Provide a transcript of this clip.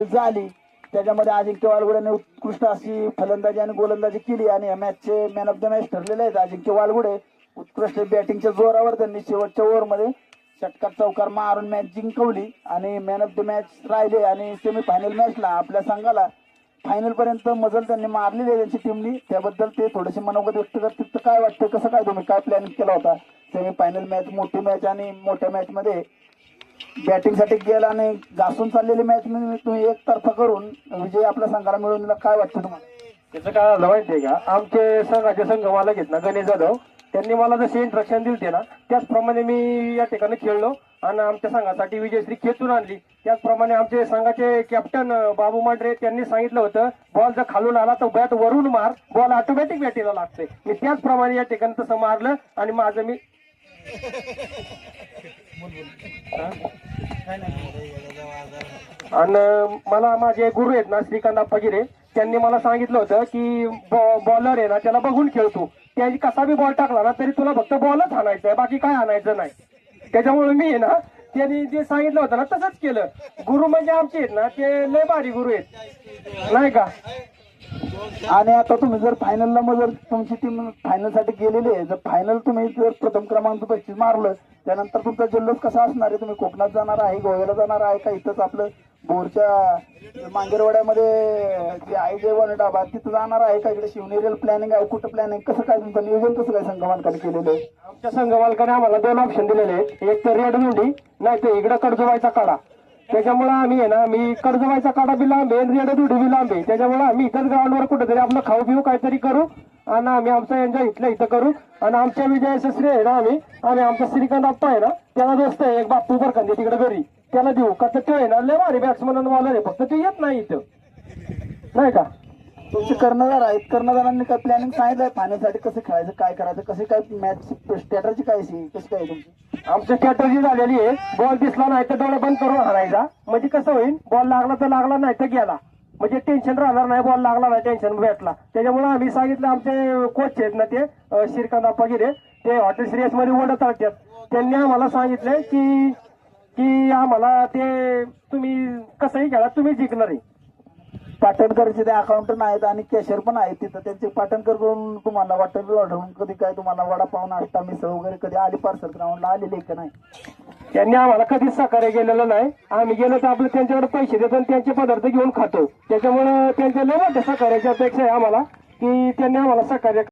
झाली त्याच्यामध्ये अजिंक्य वाळगुड्याने उत्कृष्ट अशी फलंदाजी आणि गोलंदाजी केली आणि या मॅचचे मॅन ऑफ द मॅच ठरलेले आहेत अजिंक्य वाळगुडे। उत्कृष्ट बॅटिंगच्या जोरावर त्यांनी शेवटच्या ओव्हरमध्ये षटकार चौकार मारून मॅच जिंकवली आणि मॅन ऑफ द मॅच राहिले आणि सेमीफायनल मॅचला आपल्या संघाला फायनल पर्यंत मजल त्यांनी मारलेली आहे त्यांची टीमनी। त्याबद्दल ते थोडेसे मनोगत व्यक्त करतील। तर काय वाटतं, कसं काय तुम्ही काय प्लॅनिंग केला होता सेमीफायनल मॅच, मोठी मॅच आणि मोठ्या मॅच मध्ये बॅटिंग साठी गेला आणि घासून चाललेली मॅच तुम्ही एकतर्फा करून विजय आपल्या संघाला मिळवून दिला, काय वाटतं तुम्हाला? त्याचं काय झालं माहितीये का, आमचे संघाचे संघ मला घेत ना गणेश जाधव त्यांनी मला जसे इंस्ट्रक्शन दिलते ना त्याचप्रमाणे मी या ठिकाणी खेळलो आणि आमच्या संघासाठी विजयश्री खेचून आणली। त्याचप्रमाणे आमचे संघाचे कॅप्टन बाबू मांढरे त्यांनी सांगितलं होतं बॉल जर खालून आला तर बॅट वरून मार, बॉल ऑटोमॅटिक बॅटीला लागतोय। मी त्याचप्रमाणे या ठिकाणी तसं मारलं आणि माझं मी आणि मला माझे गुरु आहेत ना श्रीकांत पगिरे त्यांनी मला सांगितलं होतं की बॉलर आहे ना त्याला बघून खेळतो, त्याची कसा बी बॉल टाकला ना तरी तुला फक्त बॉलच आणायचा आहे, बाकी काय आणायचं नाही। त्याच्यामुळे मी आहे ना त्यांनी जे सांगितलं होतं ना तसंच केलं। गुरु म्हणजे आमचे आहेत ना ते लय भारी गुरु आहेत नाही का। आणि आता तुम्ही जर फायनलला मग जर तुमची टीम फायनल साठी गेलेली आहे, जर फायनल तुम्ही जर प्रथम क्रमांक बक्षीस मारलं त्यानंतर तुमचा जल्लोष कसा असणार आहे? तुम्ही कोकणात जाणार आहे, गोव्याला जाणार आहे का इथंच आपलं बोरच्या मांगेरवाड्यामध्ये जे आहे जेवण डाबा तिथं जाणार आहे का? इकडे शिवनेरीला प्लॅनिंग आहे, कुठं प्लॅनिंग, कसं काय तुमचं नियोजन कसं काय संघ मालकाने केलेलं आहे? आमच्या संघ मालकाने आम्हाला दोन ऑप्शन दिलेले आहेत, एक तर रेड मुंडी नाही तर इकडं कर्जबाईचा काढा। त्याच्यामुळे आम्ही आहे ना मी कर्जबाईचा काढा बी लांब आहे, रेड दुडी बी लांब आहे, त्याच्यामुळे आम्ही इथंच ग्राउंडवर कुठेतरी आपलं खाऊ पिऊ काहीतरी करू आणि आम्ही आमचं एन्जॉय इथल्या इथं करू आणि आमच्या विजयाचं श्रेय आहे ना आम्ही आमचा श्रीकांत आप्पा आहे ना त्याला दोस्त आहे एक बाप्पू बरकांदे तिकडे घरी त्याला देऊ का, तर तो आहे ना लय भारी बॅट्समन बॉलर आहे, फक्त ते येत नाही इथं नाही का। तुमचे कर्णधार आहेत, कर्णधारांनी काय प्लॅनिंग सांगितलंय फायनलसाठी कसं खेळायचं, काय करायचं, कसे काय मॅच स्ट्रॅटर्जी काय कशी काय तुमची? आमची स्ट्रॅटर्जी झालेली आहे बॉल दिसला नाही तर डोळा बंद करून हाणायचा, म्हणजे कसं होईल बॉल लागला तर लागला नाही तर गेला, म्हणजे टेन्शन राहणार नाही, बॉल लागला नाही टेन्शन भेटला। त्याच्यामुळे आम्ही सांगितलं आमचे कोच आहेत ना ते श्रीकांत पगिरे ते हॉटेल श्रेयस मध्ये ओढत राहतात, त्यांनी आम्हाला सांगितलंय की की आम्हाला ते तुम्ही कसंही खेळा तुम्ही जिंकणार आहे। पाटणकरचे ते अकाउंटंट आहेत आणि कॅशियर पण आहेत तिथं, त्यांचे पाटणकर करून तुम्हाला वाटत ऑर्डर कधी काय तुम्हाला वडापाव नाश्ता मिसळ वगैरे कधी आली पार्सल ग्राउंडला आलेले का नाही? त्यांनी आम्हाला कधीच सहकार्य केलेलं नाही, आम्ही गेलो तर आपलं त्यांच्याकडे पैसे देतो आणि त्यांचे पदार्थ घेऊन खातो। त्याच्यामुळे त्यांच्या लय मोठ्या सहकार्याची अपेक्षा आहे आम्हाला की त्यांनी आम्हाला सहकार्य